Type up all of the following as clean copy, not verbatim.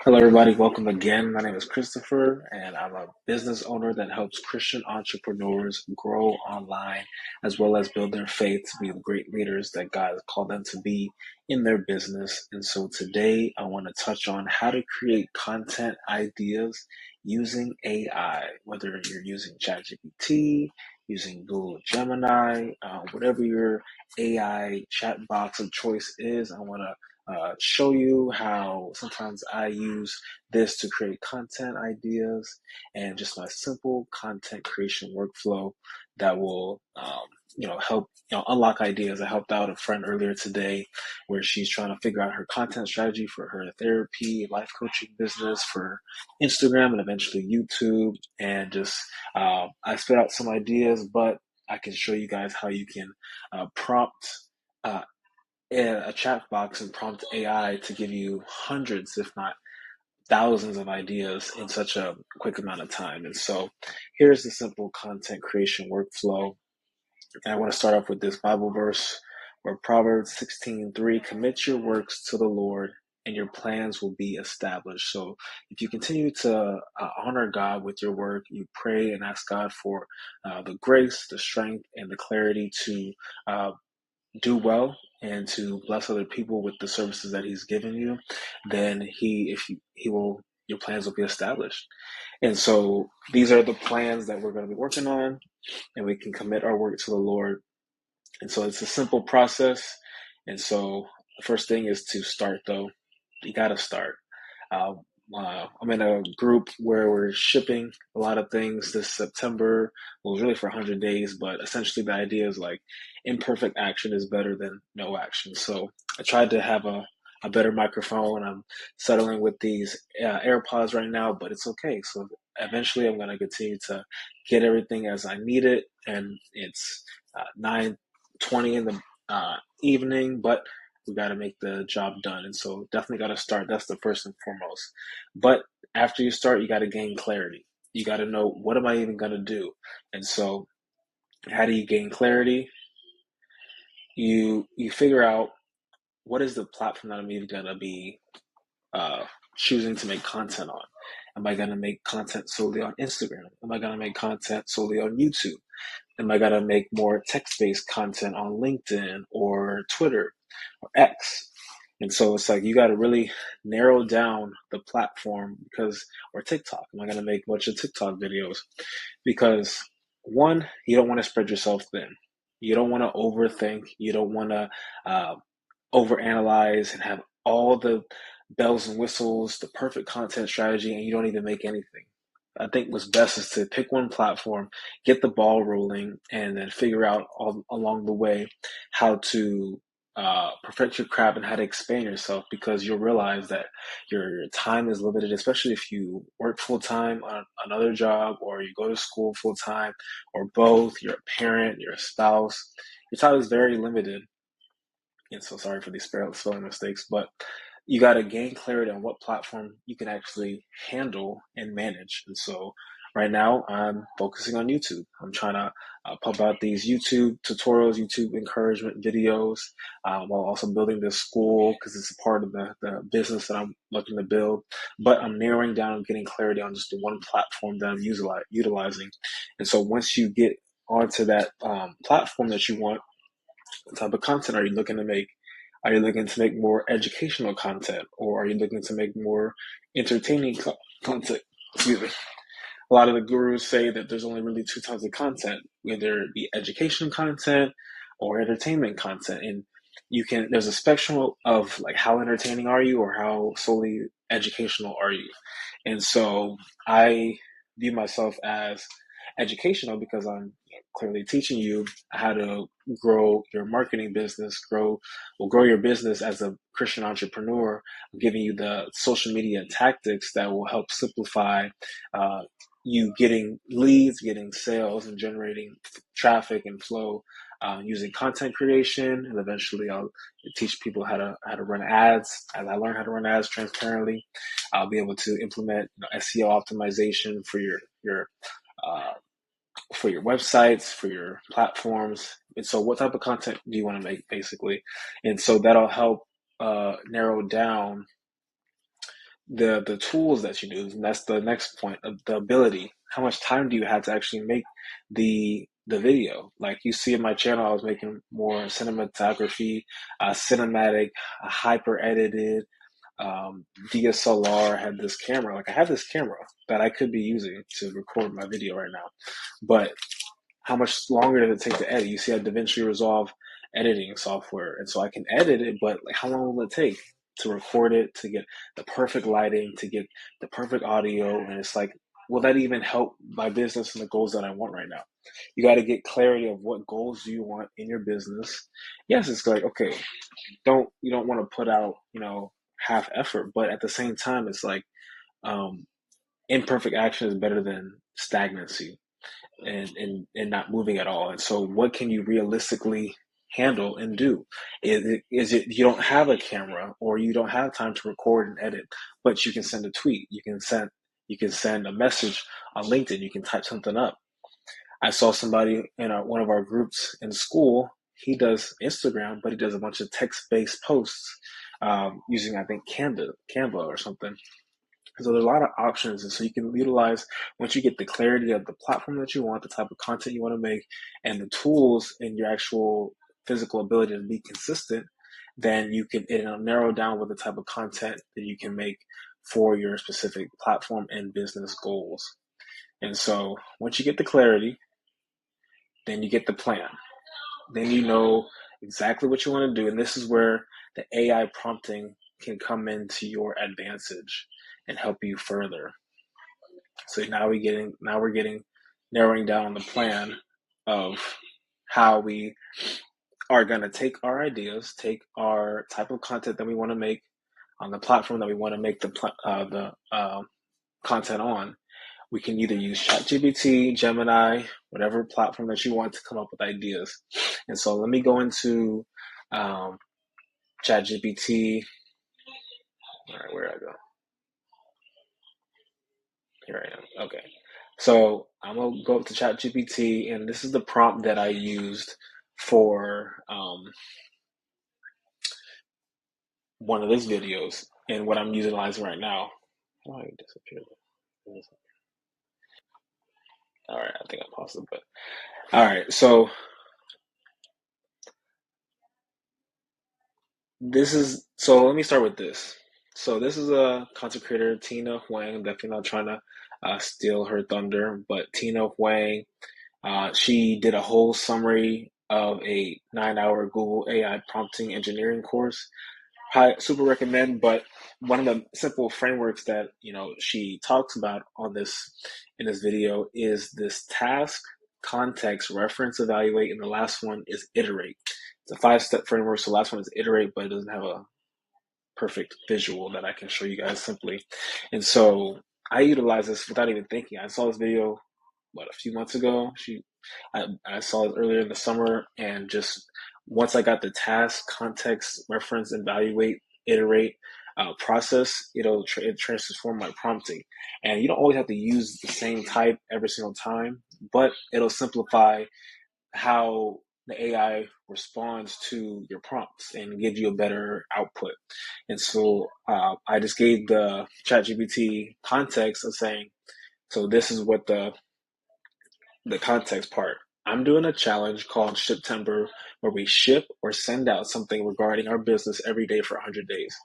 Hello, everybody. Welcome again. My name is Christopher, and I'm a business owner that helps Christian entrepreneurs grow online as well as build their faith to be the great leaders that God has called them to be in their business. And so today I want to touch on how to create content ideas using AI, whether you're using Chat GPT, using Google Gemini, whatever your AI chat box of choice is. I want to show you how sometimes I use this to create content ideas and just my simple content creation workflow that will, help, unlock ideas. I helped out a friend earlier today where she's trying to figure out her content strategy for her therapy, life coaching business, for Instagram and eventually YouTube. And just, I spit out some ideas, but I can show you guys how you can prompt uh, a chat box and prompt AI to give you hundreds, if not thousands of ideas in such a quick amount of time. And so here's the simple content creation workflow. And I want to start off with this Bible verse where Proverbs 16:3, commit your works to the Lord and your plans will be established. So if you continue to honor God with your work, you pray and ask God for the grace, the strength, and the clarity to uh, do well and to bless other people with the services that he's given you, then he will, your plans will be established. And so these are the plans that we're going to be working on, and we can commit our work to the Lord. And so it's a simple process. And so the first thing is to start, though. You got to start. Uh, I'm in a group where we're shipping a lot of things this September. Well, it was really for 100 days, but essentially the idea is like imperfect action is better than no action. So I tried to have a better microphone. I'm settling with these AirPods right now, but it's okay. So eventually I'm going to continue to get everything as I need it. And it's 9:20 in the evening, but we got to make the job done. And so definitely got to start. That's the first and foremost. But after you start, you got to gain clarity. You got to know, what am I even going to do? And so how do you gain clarity? You figure out, what is the platform that I'm even going to be uh, choosing to make content on? Am I going to make content solely on Instagram? Am I going to make content solely on YouTube? Am I going to make more text-based content on LinkedIn or Twitter or X? And so it's like you got to really narrow down the platform, or TikTok. Am I going to make a bunch of TikTok videos? Because one, you don't want to spread yourself thin. You don't want to overthink. You don't want to overanalyze and have all the bells and whistles, the perfect content strategy, and you don't even make anything. I think what's best is to pick one platform, get the ball rolling, and then figure out all along the way how to perfect your craft and how to expand yourself, because you'll realize that your time is limited, especially if you work full time on another job or you go to school full time or both, you're a parent, you're a spouse. Your time is very limited. And so sorry for these spelling mistakes, but you got to gain clarity on what platform you can actually handle and manage. And so right now I'm focusing on YouTube. I'm trying to pump out these YouTube tutorials, YouTube encouragement videos, while also building this school because it's a part of the business that I'm looking to build. But I'm narrowing down and getting clarity on just the one platform that I'm utilizing. And so once you get onto that platform that you want, what type of content are you looking to make? Are you looking to make more educational content, or are you looking to make more entertaining content? Excuse me. A lot of the gurus say that there's only really two types of content, whether it be education content or entertainment content. And there's a spectrum of like, how entertaining are you or how solely educational are you? And so I view myself as educational because I'm clearly teaching you how to grow your marketing business, grow your business as a Christian entrepreneur. I'm giving you the social media tactics that will help simplify you getting leads, getting sales, and generating traffic and flow using content creation. And eventually I'll teach people how to run ads. As I learn how to run ads transparently, I'll be able to implement SEO optimization for uh, your websites, for your platforms. And so what type of content do you want to make, basically? And so that'll help narrow down the tools that you use, and that's the next point of the ability. How much time do you have to actually make the video? Like you see in my channel, I was making more cinematography, cinematic, hyper edited, DSLR. Had this camera, like I have this camera that I could be using to record my video right now, but how much longer does it take to edit? You see, I DaVinci Resolve editing software, and so I can edit it, but like, how long will it take to record it, to get the perfect lighting, to get the perfect audio? And it's like, will that even help my business and the goals that I want right now? You got to get clarity of what goals do you want in your business. Yes, it's like, okay, you don't want to put out, half effort, but at the same time, it's like, um, imperfect action is better than stagnancy and not moving at all. And so, what can you realistically handle and do? Is it you don't have a camera or you don't have time to record and edit, but you can send a tweet, you can send a message on LinkedIn, you can type something up. I saw somebody in one of our groups in school. He does Instagram, but he does a bunch of text-based posts using, I think, Canva or something. So there's a lot of options, and so you can utilize, once you get the clarity of the platform that you want, the type of content you want to make, and the tools and your actual physical ability to be consistent, then it'll narrow down what the type of content that you can make for your specific platform and business goals. And so once you get the clarity, then you get the plan. Then you know exactly what you want to do, and this is where the AI prompting can come into your advantage and help you further. So now we're getting narrowing down the plan of how we are going to take our ideas, take our type of content that we want to make on the platform that we want to make the content on. We can either use Chat GPT, Gemini, whatever platform that you want to come up with ideas. And so let me go into Chat GPT. All right, where did I go? Here I am. Okay. So I'm gonna go up to Chat GPT, and this is the prompt that I used for one of these videos, and what I'm utilizing right now. Oh, it disappeared. All right, I think I paused it, but all right. So let me start with this. So this is a content creator, Tina Huang. I'm definitely not trying to steal her thunder, but Tina Huang, she did a whole summary of a 9-hour Google AI prompting engineering course. I super recommend, but one of the simple frameworks that she talks about in this video is this task, context, reference, evaluate, and the last one is iterate. It's a 5-step framework. So the last one is iterate, but it doesn't have a perfect visual that I can show you guys simply. And so I utilize this without even thinking. I saw this video a few months ago. I saw it earlier in the summer, and just once I got the task, context, reference, evaluate, iterate process, it transform my prompting. And you don't always have to use the same type every single time, but it'll simplify how the AI responds to your prompts and give you a better output. And so I just gave the ChatGPT context of saying, so this is what the context part. I'm doing a challenge called September, where we ship or send out something regarding our business every day for 100 days.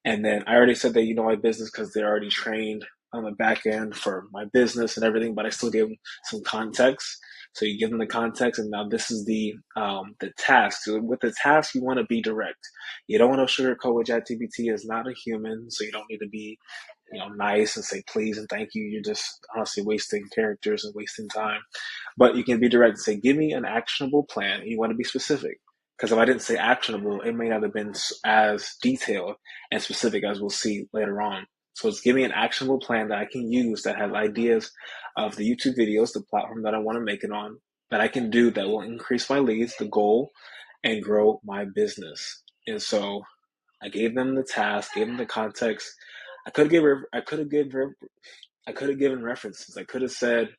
And then I already said that my business because they're already trained on the back end for my business and everything, but I still gave them some context. So you give them the context, and now this is the task. So with the task, you want to be direct. You don't want to sugarcoat with ChatGPT. Is not a human, so you don't need to be nice and say please and thank you. You're just honestly wasting characters and wasting time. But you can be direct and say, give me an actionable plan. You want to be specific. Because if I didn't say actionable, it may not have been as detailed and specific as we'll see later on. So it's give me an actionable plan that I can use that has ideas of the YouTube videos, the platform that I want to make it on, that I can do that will increase my leads, the goal, and grow my business. And so I gave them the task, gave them the context. I could have given references. I could have said,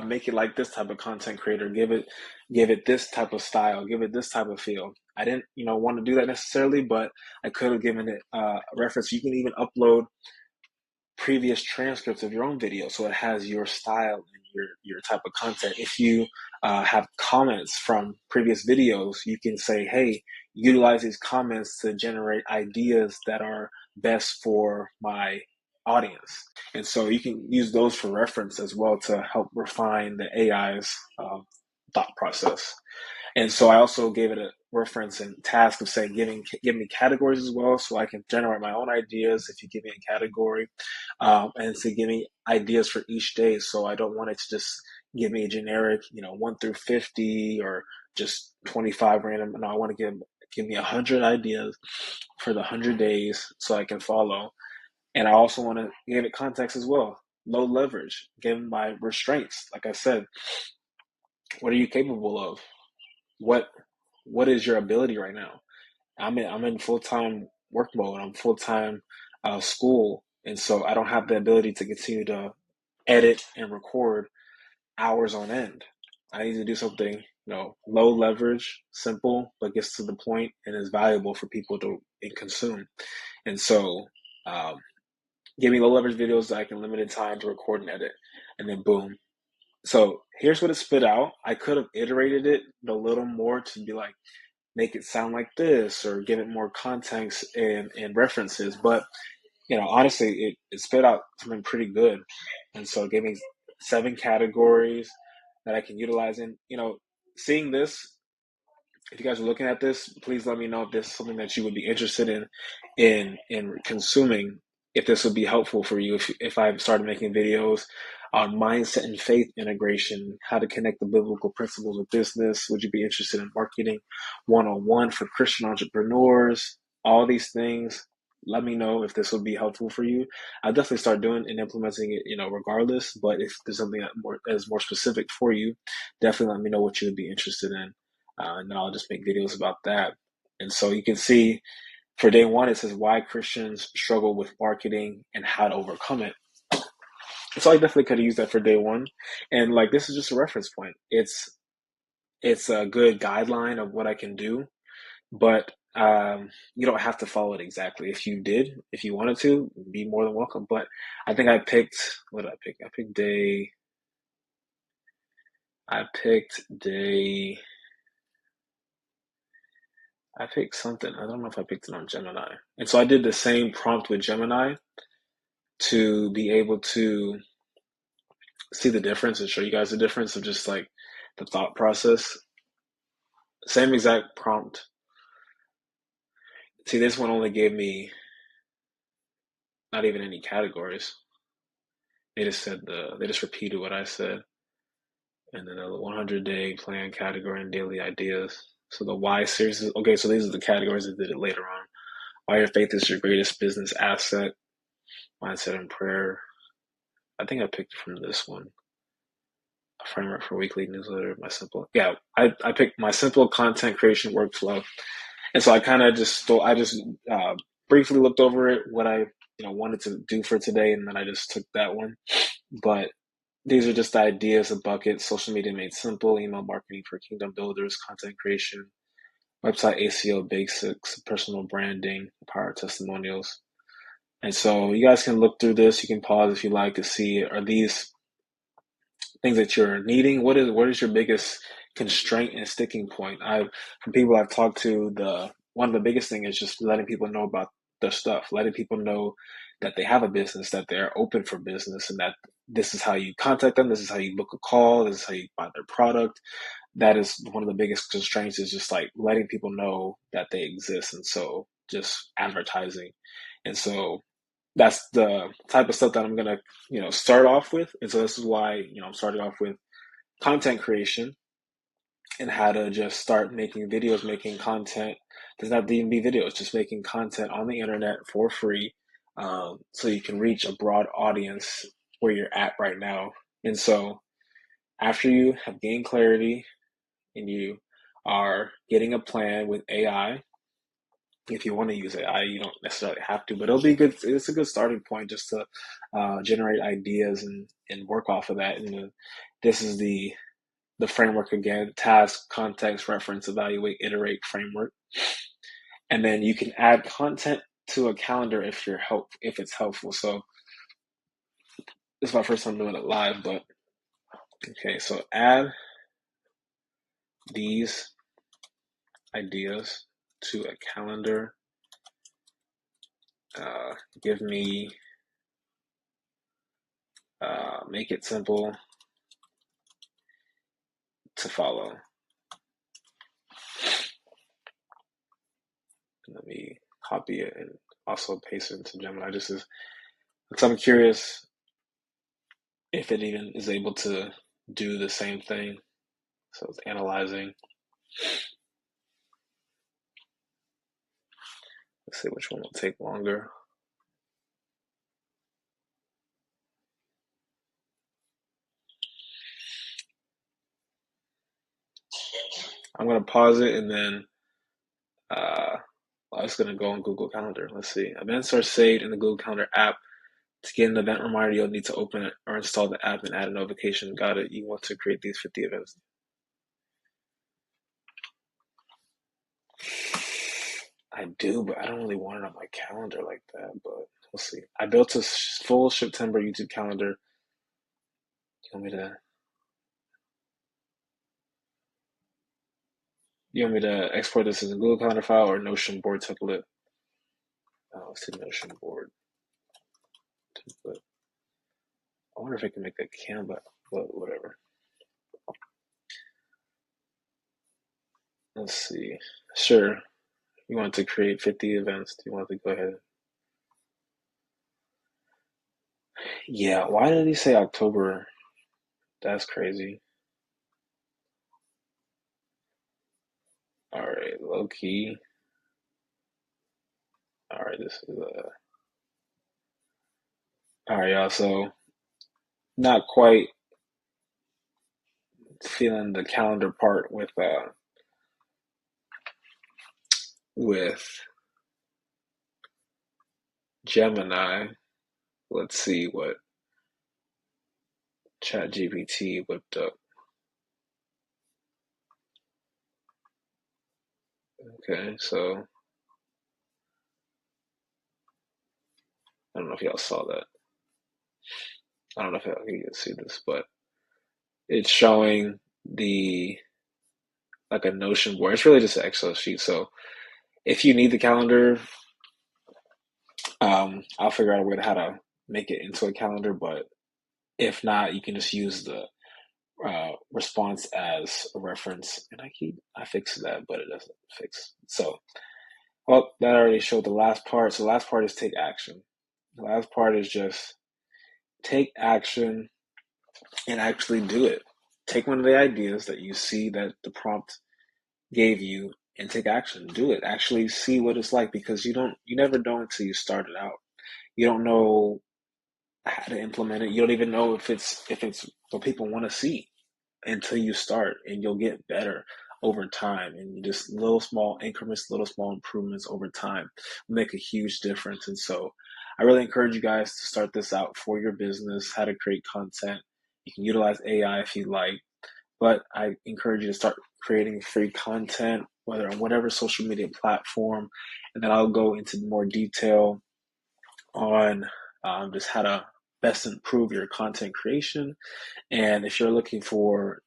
make it like this type of content creator. Give it this type of style. Give it this type of feel. I didn't, want to do that necessarily, but I could have given it a reference. You can even upload previous transcripts of your own video, so it has your style and your type of content. If you have comments from previous videos, you can say, hey, utilize these comments to generate ideas that are best for my audience. And so you can use those for reference as well to help refine the AI's thought process. And so I also gave it a reference and task of saying, give me categories as well, so I can generate my own ideas if you give me a category, and to give me ideas for each day. So I don't want it to just give me a generic, 1 through 50 or just 25 random. No, I want to give me 100 ideas for the 100 days so I can follow. And I also want to give it context as well. Low leverage, given my restraints. Like I said, what are you capable of? What is your ability right now? I'm in full-time work mode. I'm full-time school, and so I don't have the ability to continue to edit and record hours on end. I need to do something, low leverage, simple, but gets to the point and is valuable for people to consume. And so, give me low leverage videos that I can limited time to record and edit, and then boom. So here's what it spit out. I could have iterated it a little more to be like, make it sound like this or give it more context and references. But, honestly, it spit out something pretty good. And so it gave me 7 categories that I can utilize. And, seeing this, if you guys are looking at this, please let me know if this is something that you would be interested in consuming. If this would be helpful for you, if I started making videos on mindset and faith integration, how to connect the biblical principles of business. Would you be interested in marketing 101 for Christian entrepreneurs? All these things. Let me know if this would be helpful for you. I'll definitely start doing and implementing it, regardless. But if there's something that is more specific for you, definitely let me know what you would be interested in. And then I'll just make videos about that. And so you can see for day 1, it says why Christians struggle with marketing and how to overcome it. So I definitely could have used that for day 1. And like, this is just a reference point. It's a good guideline of what I can do, but you don't have to follow it exactly. If you wanted to, be more than welcome. But I think what did I pick? I picked day I picked something. I don't know if I picked it on Gemini. And so I did the same prompt with Gemini to be able to see the difference and show you guys the difference of just like the thought process. Same exact prompt. See, this one only gave me not even any categories. They just repeated what I said. And then the 100-day plan category and daily ideas. So the why series is okay. So these are the categories that did it later on. Why your faith is your greatest business asset. Mindset and prayer. I think I picked from this one. A framework for weekly newsletter. I picked my simple content creation workflow. And so I kind of just briefly looked over it, what I wanted to do for today, and then I just took that one. But these are just the ideas, a bucket, social media made simple, email marketing for kingdom builders, content creation, website ACO basics, personal branding, power testimonials. And so you guys can look through this. You can pause if you like to see, are these things that you're needing? What is your biggest constraint and sticking point? From people I've talked to, one of the biggest thing is just letting people know about their stuff, letting people know that they have a business, that they're open for business, and that this is how you contact them, this is how you book a call, this is how you buy their product. That is one of the biggest constraints, is just like letting people know that they exist. And so just advertising. And so that's the type of stuff that I'm going to, start off with. And so this is why, I'm starting off with content creation and how to just start making videos, making content. Doesn't have to even be videos, just making content on the internet for free, so you can reach a broad audience where you're at right now. And so after you have gained clarity and you are getting a plan with AI, if you want to use AI, you don't necessarily have to, but it'll be good. It's a good starting point just to generate ideas and work off of that. And this is the the framework again: task, context, reference, evaluate, iterate, framework. And then you can add content to a calendar if it's helpful. So this is my first time doing it live, but okay, so add these ideas to a calendar. Give me, make it simple to follow. Let me copy it and also paste it into Gemini. Because I'm curious if it even is able to do the same thing. So it's analyzing. Let's see which one will take longer. I'm going to pause it and then I'm just going to go on Google Calendar. Let's see. Events are saved in the Google Calendar app. To get an event reminder, you'll need to open it or install the app and add a notification. Got it. You want to create these 50 events. I do, but I don't really want it on my calendar like that. But we'll see. I built a full September YouTube calendar. You want me to export this as a Google Calendar file or Notion board template? Let's see, Notion board template. I wonder if I can make that Canva, but whatever. Let's see. Sure. You want to create 50 events. Do you want to go ahead? Yeah, why did he say October? That's crazy. All right, low key. All right, this is all right, y'all. So not quite feeling the calendar part with Gemini. Let's see what Chat GPT whipped up. Okay, so I don't know if y'all saw that. I don't know if y'all can see this, but it's showing the like a Notion board. It's really just an Excel sheet. So if you need the calendar, I'll figure out a way to how to make it into a calendar. But if not, you can just use the response as a reference. And I fixed that, but it doesn't fix. So, well, that already showed the last part. So the last part is take action. The last part is just take action and actually do it. Take one of the ideas that you see that the prompt gave you and take action. Do it. Actually see what it's like, because you never know until you start it out. You don't know how to implement it. You don't even know if it's what people want to see until you start, and you'll get better over time. And just little small increments, little small improvements over time will make a huge difference. And so I really encourage you guys to start this out for your business, how to create content. You can utilize AI if you like, but I encourage you to start creating free content, whether on whatever social media platform. And then I'll go into more detail on just how to best improve your content creation. And if you're looking for,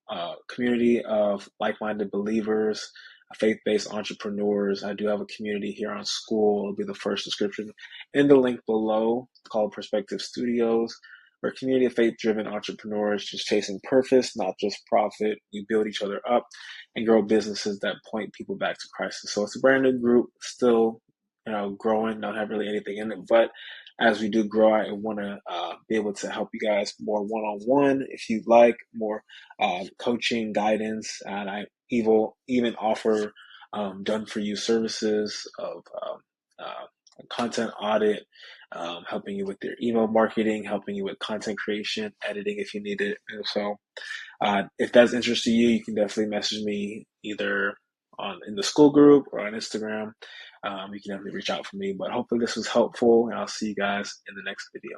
a community of like-minded believers, faith-based entrepreneurs, I do have a community here on School. It'll be the first description in the link below. It's called Perspective Studios. We're a community of faith-driven entrepreneurs just chasing purpose, not just profit. We build each other up and grow businesses that point people back to Christ. So it's a brand new group, still, growing. Don't have really anything in it, but as we do grow, I want to be able to help you guys more one-on-one if you'd like more coaching, guidance, and I even offer done-for-you services of content audit, helping you with your email marketing, helping you with content creation, editing if you need it. And so if that's interest to you, you can definitely message me either in the school group or on Instagram. You can definitely reach out for me. But hopefully this was helpful, and I'll see you guys in the next video.